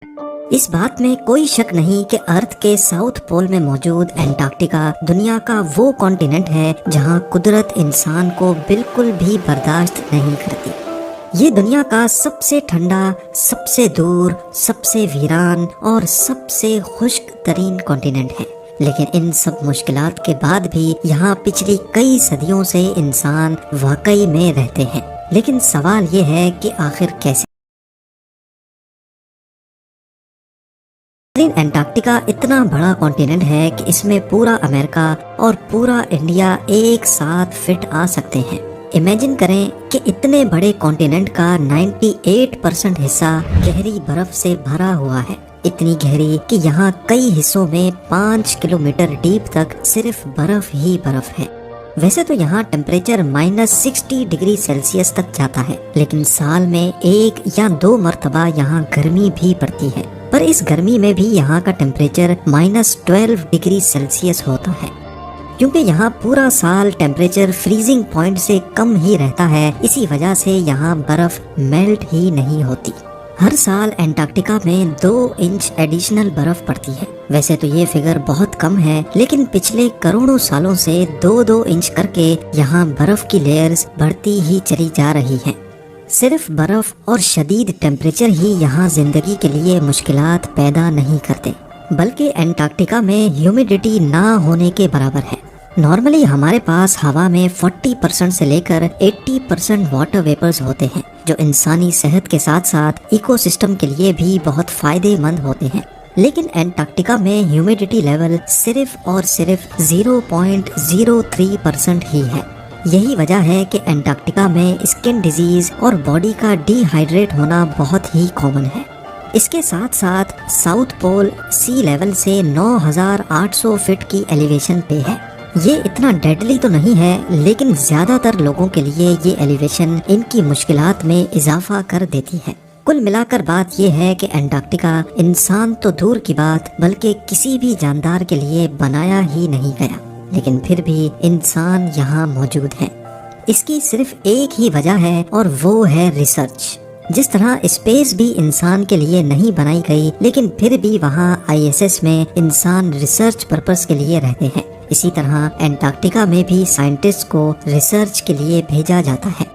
اس بات میں کوئی شک نہیں کہ ارتھ کے ساؤتھ پول میں موجود انٹارکٹیکا دنیا کا وہ کانٹیننٹ ہے جہاں قدرت انسان کو بالکل بھی برداشت نہیں کرتی۔ یہ دنیا کا سب سے ٹھنڈا، سب سے دور، سب سے ویران اور سب سے خشک ترین کانٹیننٹ ہے، لیکن ان سب مشکلات کے بعد بھی یہاں پچھلی کئی صدیوں سے انسان واقعی میں رہتے ہیں۔ لیکن سوال یہ ہے کہ آخر کیسے؟ انٹارکٹیکا اتنا بڑا کانٹیننٹ ہے کہ اس میں پورا امریکہ اور پورا انڈیا ایک ساتھ فٹ آ سکتے ہیں۔ امیجن کریں کہ اتنے بڑے کانٹیننٹ کا 98% حصہ گہری برف سے بھرا ہوا ہے، اتنی گہری کہ یہاں کئی حصوں میں 5 کلومیٹر ڈیپ تک صرف برف ہی برف ہے۔ ویسے تو یہاں ٹیمپریچر -60 ڈگری سیلسیس تک جاتا ہے، لیکن سال میں 1 یا 2 مرتبہ یہاں گرمی بھی پڑتی ہے، پر اس گرمی میں بھی یہاں کا ٹیمپریچر -12 ڈگری سیلسیس ہوتا ہے، کیونکہ یہاں پورا سال ٹیمپریچر فریزنگ پوائنٹ سے کم ہی رہتا ہے۔ اسی وجہ سے یہاں برف میلٹ ہی نہیں ہوتی۔ ہر سال انٹارکٹیکا میں 2 انچ ایڈیشنل برف پڑتی ہے۔ ویسے تو یہ فگر بہت کم ہے، لیکن پچھلے کروڑوں سالوں سے 2 انچ کر کے یہاں برف کی لیئرز بڑھتی ہی چلی جا رہی ہیں۔ صرف برف اور شدید ٹیمپریچر ہی یہاں زندگی کے لیے مشکلات پیدا نہیں کرتے، بلکہ انٹارکٹیکا میں ہیومیڈیٹی نہ ہونے کے برابر ہے۔ نارملی ہمارے پاس ہوا میں 40% سے لے کر 80% واٹر ویپرز ہوتے ہیں، جو انسانی صحت کے ساتھ ساتھ ایکو سسٹم کے لیے بھی بہت فائدے مند ہوتے ہیں، لیکن انٹارکٹیکا میں ہیومیڈیٹی لیول صرف اور صرف 0.03% ہی ہے۔ یہی وجہ ہے کہ انٹارکٹیکا میں اسکن ڈیزیز اور باڈی کا ڈی ہائیڈریٹ ہونا بہت ہی کامن ہے۔ اس کے ساتھ ساتھ ساؤتھ پول سی لیول سے 9800 فٹ کی ایلیویشن پہ ہے۔ یہ اتنا ڈیڈلی تو نہیں ہے، لیکن زیادہ تر لوگوں کے لیے یہ ایلیویشن ان کی مشکلات میں اضافہ کر دیتی ہے۔ کل ملا کر بات یہ ہے کہ انٹارکٹیکا انسان تو دور کی بات بلکہ کسی بھی جاندار کے لیے بنایا ہی نہیں گیا، لیکن پھر بھی انسان یہاں موجود ہے۔ اس کی صرف ایک ہی وجہ ہے اور وہ ہے ریسرچ۔ جس طرح اسپیس بھی انسان کے لیے نہیں بنائی گئی، لیکن پھر بھی وہاں ISS میں انسان ریسرچ پرپس کے لیے رہتے ہیں، اسی طرح انٹارکٹیکا میں بھی سائنٹسٹ کو ریسرچ کے لیے بھیجا جاتا ہے۔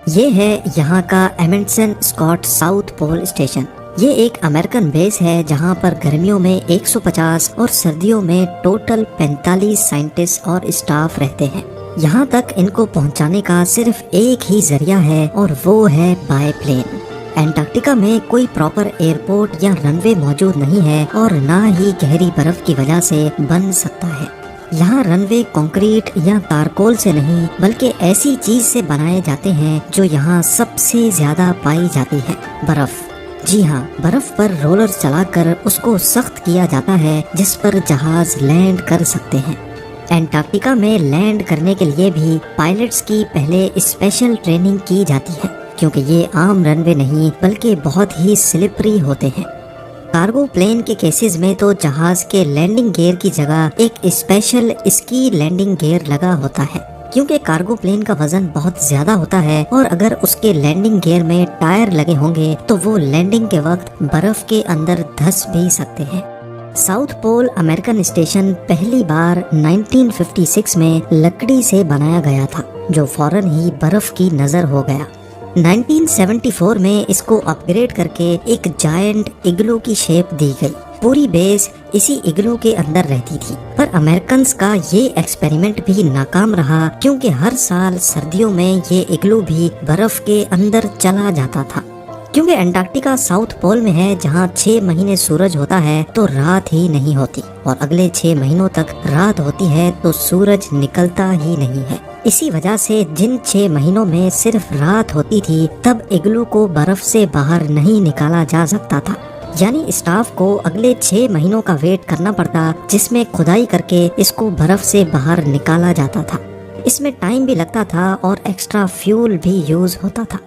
یہ ہے یہاں کا ایمنڈسن اسکاٹ ساؤتھ پول اسٹیشن۔ یہ ایک امریکن بیس ہے جہاں پر گرمیوں میں 150 اور سردیوں میں ٹوٹل 45 سائنٹسٹ اور اسٹاف رہتے ہیں۔ یہاں تک ان کو پہنچانے کا صرف ایک ہی ذریعہ ہے اور وہ ہے بائی پلین۔ انٹارکٹیکا میں کوئی پراپر ایئرپورٹ یا رن وے موجود نہیں ہے اور نہ ہی گہری برف کی وجہ سے بن سکتا ہے۔ یہاں رن وے کنکریٹ یا تارکول سے نہیں بلکہ ایسی چیز سے بنائے جاتے ہیں جو یہاں سب سے زیادہ پائی جاتی ہے، برف۔ جی ہاں، برف پر رولر چلا کر اس کو سخت کیا جاتا ہے جس پر جہاز لینڈ کر سکتے ہیں۔ انٹارکٹیکا میں لینڈ کرنے کے لیے بھی پائلٹس کی پہلے اسپیشل ٹریننگ کی جاتی ہے، کیونکہ یہ عام رن وے نہیں بلکہ بہت ہی سلپری ہوتے ہیں۔ کارگو پلین کے کیسز میں تو جہاز کے لینڈنگ گیئر کی جگہ ایک اسپیشل اسکی لینڈنگ گیئر لگا ہوتا ہے، کیونکہ کارگو پلین کا وزن بہت زیادہ ہوتا ہے اور اگر اس کے لینڈنگ گیئر میں ٹائر لگے ہوں گے تو وہ لینڈنگ کے وقت برف کے اندر دھس بھی سکتے ہیں۔ ساؤتھ پول امریکن اسٹیشن پہلی بار 1956 میں لکڑی سے بنایا گیا تھا، جو فوراً ہی برف کی نظر ہو گیا۔ 1974 میں اس کو اپ گریڈ کر کے ایک جائنٹ اگلو کی شیپ دی گئی۔ پوری بیس اسی اگلو کے اندر رہتی تھی، پر امریکنز کا یہ ایکسپیریمنٹ بھی ناکام رہا، کیونکہ ہر سال سردیوں میں یہ اگلو بھی برف کے اندر چلا جاتا تھا۔ کیونکہ انٹارکٹیکا ساؤتھ پول میں ہے جہاں 6 مہینے سورج ہوتا ہے تو رات ہی نہیں ہوتی، اور اگلے 6 مہینوں تک رات ہوتی ہے تو سورج نکلتا ہی نہیں ہے۔ اسی وجہ سے جن 6 مہینوں میں صرف رات ہوتی تھی تب اگلو کو برف سے باہر نہیں نکالا جا سکتا تھا، یعنی اسٹاف کو اگلے 6 مہینوں کا ویٹ کرنا پڑتا، جس میں کھدائی کر کے اس کو برف سے باہر نکالا جاتا تھا۔ اس میں ٹائم بھی لگتا تھا اور ایکسٹرا فیول بھی یوز ہوتا تھا۔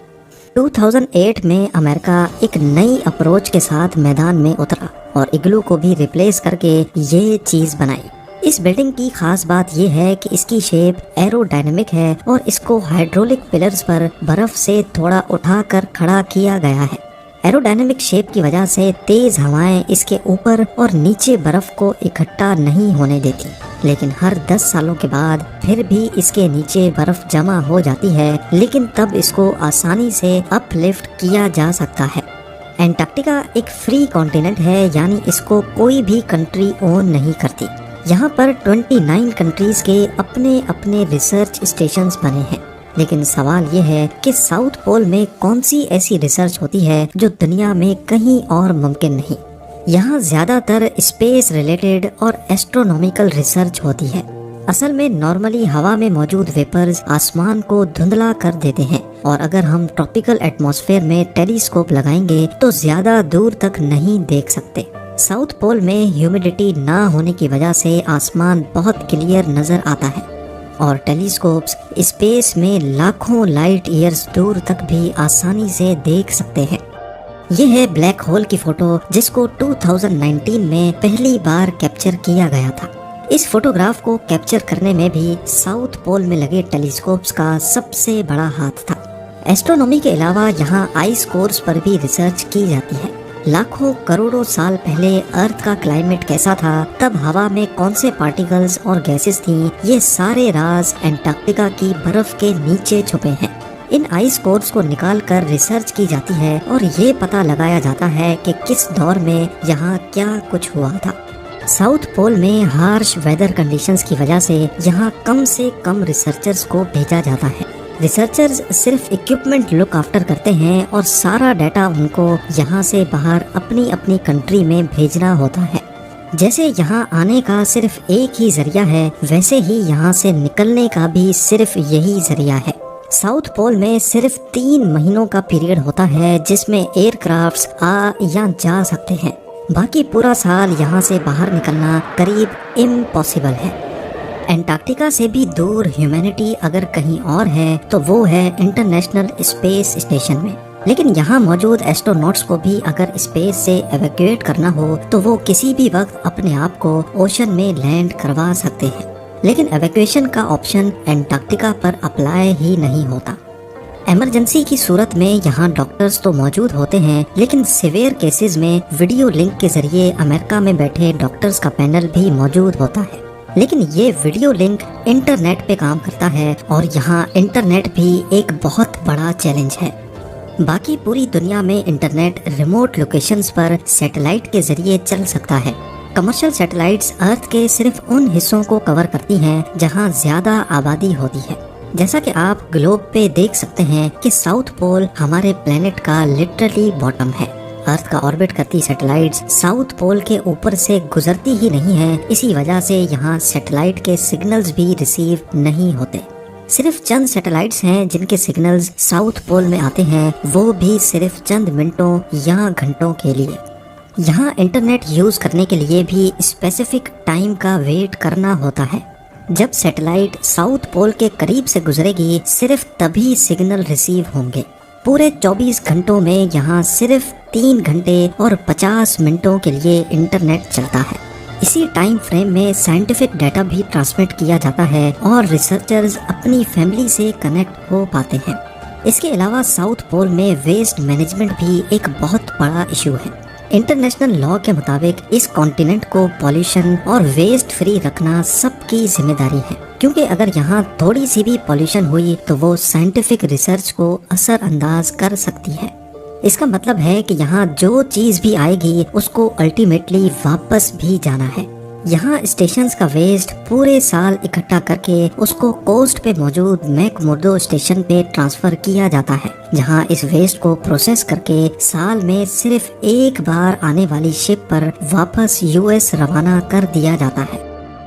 2008 میں امریکہ ایک نئی اپروچ کے ساتھ میدان میں اترا اور اگلو کو بھی ریپلیس کر کے یہ چیز بنائی۔ اس بلڈنگ کی خاص بات یہ ہے کہ اس کی شیپ ایرو ڈائنامک ہے اور اس کو ہائیڈرولک پلرز پر برف سے تھوڑا اٹھا کر کھڑا کیا گیا ہے۔ ایروڈائنمک شیپ کی وجہ سے تیز ہوائیں اس کے اوپر اور نیچے برف کو اکٹھا نہیں ہونے دیتی، لیکن ہر 10 سالوں کے بعد پھر بھی اس کے نیچے برف جمع ہو جاتی ہے، لیکن تب اس کو آسانی سے اپ لفٹ کیا جا سکتا ہے۔ انٹارکٹیکا ایک فری کانٹیننٹ ہے، یعنی اس کو کوئی بھی کنٹری اون نہیں کرتی۔ یہاں پر 29 کنٹریز کے اپنے اپنے ریسرچ اسٹیشنز بنے ہیں، لیکن سوال یہ ہے کہ ساؤتھ پول میں کون سی ایسی ریسرچ ہوتی ہے جو دنیا میں کہیں اور ممکن نہیں۔ یہاں زیادہ تر اسپیس ریلیٹڈ اور ایسٹرونومیکل ریسرچ ہوتی ہے۔ اصل میں نارملی ہوا میں موجود ویپرز آسمان کو دھندلا کر دیتے ہیں، اور اگر ہم ٹراپیکل ایٹماسفیئر میں ٹیلیسکوپ لگائیں گے تو زیادہ دور تک نہیں دیکھ سکتے۔ ساؤتھ پول میں ہیومیڈیٹی نہ ہونے کی وجہ سے آسمان بہت کلیئر نظر آتا ہے، اور ٹیلیسکوپس اسپیس میں لاکھوں لائٹ ایئرز دور تک بھی آسانی سے دیکھ سکتے ہیں۔ یہ ہے بلیک ہول کی فوٹو جس کو 2019 میں پہلی بار کیپچر کیا گیا تھا۔ اس فوٹوگراف کو کیپچر کرنے میں بھی ساؤتھ پول میں لگے ٹیلیسکوپس کا سب سے بڑا ہاتھ تھا۔ ایسٹرونومی کے علاوہ یہاں آئس کورس پر بھی ریسرچ کی جاتی ہے۔ لاکھوں کروڑوں سال پہلے ارتھ کا کلائمیٹ کیسا تھا، تب ہوا میں کون سے پارٹیکلز اور گیسز تھیں، یہ سارے راز انٹارکٹیکا کی برف کے نیچے چھپے ہیں۔ ان آئس کورس کو نکال کر ریسرچ کی جاتی ہے اور یہ پتہ لگایا جاتا ہے کہ کس دور میں یہاں کیا کچھ ہوا تھا۔ ساؤتھ پول میں ہارش ویدر کنڈیشنز کی وجہ سے یہاں کم سے کم ریسرچرز کو بھیجا جاتا ہے۔ ریسرچرز صرف اکوپمنٹ لک آفٹر کرتے ہیں اور سارا ڈیٹا ان کو یہاں سے باہر اپنی اپنی کنٹری میں بھیجنا ہوتا ہے۔ جیسے یہاں آنے کا صرف ایک ہی ذریعہ ہے، ویسے ہی یہاں سے نکلنے کا بھی صرف یہی ذریعہ ہے۔ ساؤتھ پول میں صرف 3 مہینوں کا پیریڈ ہوتا ہے جس میں ایئر کرافٹس آ یا جا سکتے ہیں، باقی پورا سال یہاں سے باہر نکلنا قریب امپاسبل ہے۔ انٹارکٹیکا سے بھی دور ہیومینٹی اگر کہیں اور ہے تو وہ ہے انٹرنیشنل اسپیس اسٹیشن میں، لیکن یہاں موجود ایسٹروناٹس کو بھی اگر اسپیس سے ایویکویٹ کرنا ہو تو وہ کسی بھی وقت اپنے آپ کو اوشن میں لینڈ کروا سکتے ہیں، لیکن ایویکویشن کا آپشن انٹارکٹیکا پر اپلائی ہی نہیں ہوتا۔ ایمرجنسی کی صورت میں یہاں ڈاکٹرز تو موجود ہوتے ہیں، لیکن سیویئر کیسز میں ویڈیو لنک کے ذریعے امریکہ میں بیٹھے ڈاکٹرز کا پینل بھی موجود ہوتا ہے، لیکن یہ ویڈیو لنک انٹرنیٹ پہ کام کرتا ہے، اور یہاں انٹرنیٹ بھی ایک بہت بڑا چیلنج ہے۔ باقی پوری دنیا میں انٹرنیٹ ریموٹ لوکیشنز پر سیٹلائٹ کے ذریعے چل سکتا ہے۔ کمرشل سیٹلائٹس ارتھ کے صرف ان حصوں کو کور کرتی ہیں جہاں زیادہ آبادی ہوتی ہے۔ جیسا کہ آپ گلوب پہ دیکھ سکتے ہیں کہ ساؤتھ پول ہمارے پلینٹ کا لٹرلی باٹم ہے۔ ارتھ کا آربٹ کرتی سیٹلائٹس ساؤتھ پول کے اوپر سے گزرتی ہی نہیں ہیں، اسی وجہ سے یہاں سیٹلائٹ کے سگنلز بھی ریسیو نہیں ہوتے۔ صرف چند سیٹلائٹس ہیں جن کے سگنلز ساؤتھ پول میں آتے ہیں، وہ بھی صرف چند منٹوں یا گھنٹوں کے لیے۔ یہاں انٹرنیٹ یوز کرنے کے لیے بھی اسپیسیفک ٹائم کا ویٹ کرنا ہوتا ہے۔ جب سیٹلائٹ ساؤتھ پول کے قریب سے گزرے گی صرف تبھی سگنل ریسیو ہوں گے۔ پورے 24 گھنٹوں میں یہاں صرف 3 گھنٹے اور 50 منٹوں کے لیے انٹرنیٹ چلتا ہے۔ اسی ٹائم فریم میں سائنٹیفک ڈیٹا بھی ٹرانسمٹ کیا جاتا ہے اور ریسرچرز اپنی فیملی سے کنیکٹ ہو پاتے ہیں۔ اس کے علاوہ ساؤتھ پول میں ویسٹ مینجمنٹ بھی ایک بہت بڑا ایشو ہے۔ انٹرنیشنل لاء کے مطابق اس کانٹیننٹ کو پالیوشن اور ویسٹ فری رکھنا سب کی ذمہ داری ہے، کیونکہ اگر یہاں تھوڑی سی بھی پالیوشن ہوئی تو وہ سائنٹیفک ریسرچ کو اثر انداز کر سکتی ہے۔ اس کا مطلب ہے کہ یہاں جو چیز بھی آئے گی اس کو الٹیمیٹلی واپس بھی جانا ہے۔ یہاں اسٹیشنز کا ویسٹ پورے سال اکٹھا کر کے اس کو کوسٹ پہ موجود میک مردو اسٹیشن پہ ٹرانسفر کیا جاتا ہے، جہاں اس ویسٹ کو پروسیس کر کے سال میں صرف ایک بار آنے والی شپ پر واپس US روانہ کر دیا جاتا ہے۔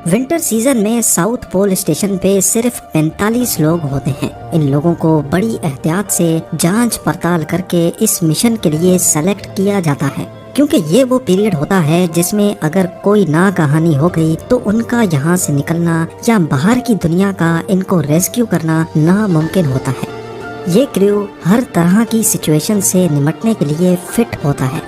ونٹر سیزن میں ساؤتھ پول اسٹیشن پہ صرف 45 لوگ ہوتے ہیں۔ ان لوگوں کو بڑی احتیاط سے جانچ پڑتال کر کے اس مشن کے لیے سلیکٹ کیا جاتا ہے، کیونکہ یہ وہ پیریڈ ہوتا ہے جس میں اگر کوئی ناگہانی ہو گئی تو ان کا یہاں سے نکلنا یا باہر کی دنیا کا ان کو ریسکیو کرنا ناممکن ہوتا ہے۔ یہ کریو ہر طرح کی سچویشن سے نمٹنے کے لیے فٹ ہوتا ہے۔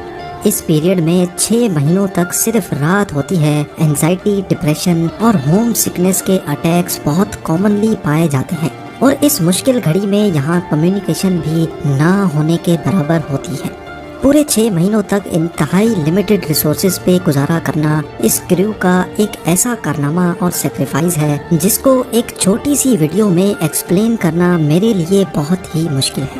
اس پیریڈ میں 6 مہینوں تک صرف رات ہوتی ہے۔ اینزائٹی، ڈپریشن اور ہوم سکنس کے اٹیکس بہت کامنلی پائے جاتے ہیں، اور اس مشکل گھڑی میں یہاں کمیونیکیشن بھی نہ ہونے کے برابر ہوتی ہے۔ پورے 6 مہینوں تک انتہائی لمیٹڈ ریسورسز پہ گزارا کرنا اس کریو کا ایک ایسا کارنامہ اور سیکریفائز ہے جس کو ایک چھوٹی سی ویڈیو میں ایکسپلین کرنا میرے لیے بہت ہی مشکل ہے۔